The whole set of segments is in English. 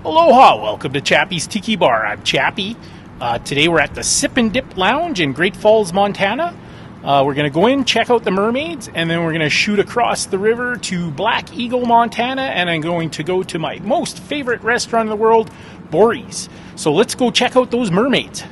Aloha, welcome to Chappie's Tiki Bar. I'm Chappie. Today we're at the Sip and Dip Lounge in Great Falls, Montana. We're going to go in, check out the Mermaids, and then we're going to shoot across the river to Black Eagle, Montana, and I'm going to go to my most favorite restaurant in the world, Borries. So let's go check out those Mermaids.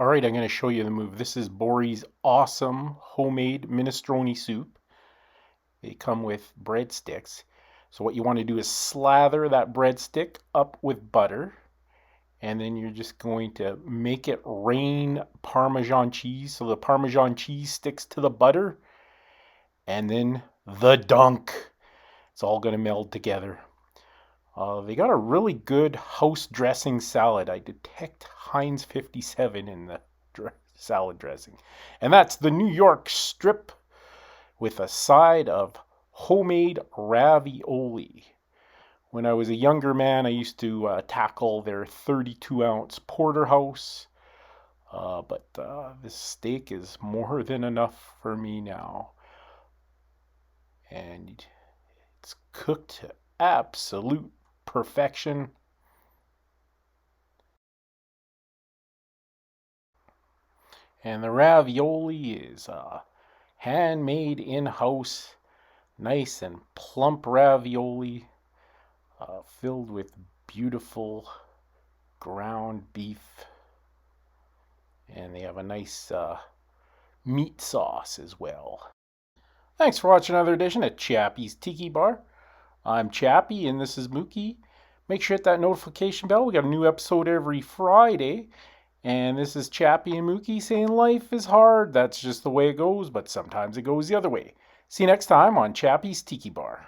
All right, I'm going to show you the move. This is Borries' awesome homemade minestrone soup. They come with breadsticks. So what you want to do is slather that breadstick up with butter, and then you're just going to make it rain Parmesan cheese so the Parmesan cheese sticks to the butter, and then the dunk. It's all going to meld together. They got a really good house dressing salad. I detect Heinz 57 in the salad dressing. And that's the New York strip with a side of homemade ravioli. When I was a younger man, I used to tackle their 32-ounce porterhouse. But this steak is more than enough for me now. And it's cooked to absolute perfection. And the ravioli is handmade in-house, nice and plump ravioli, filled with beautiful ground beef. And they have a nice meat sauce as well. Thanks for watching another edition of Chappie's Tiki Bar. I'm Chappie and this is Mookie. Make sure to hit that notification bell. We got a new episode every Friday. And this is Chappie and Mookie saying life is hard. That's just the way it goes, but sometimes it goes the other way. See you next time on Chappie's Tiki Bar.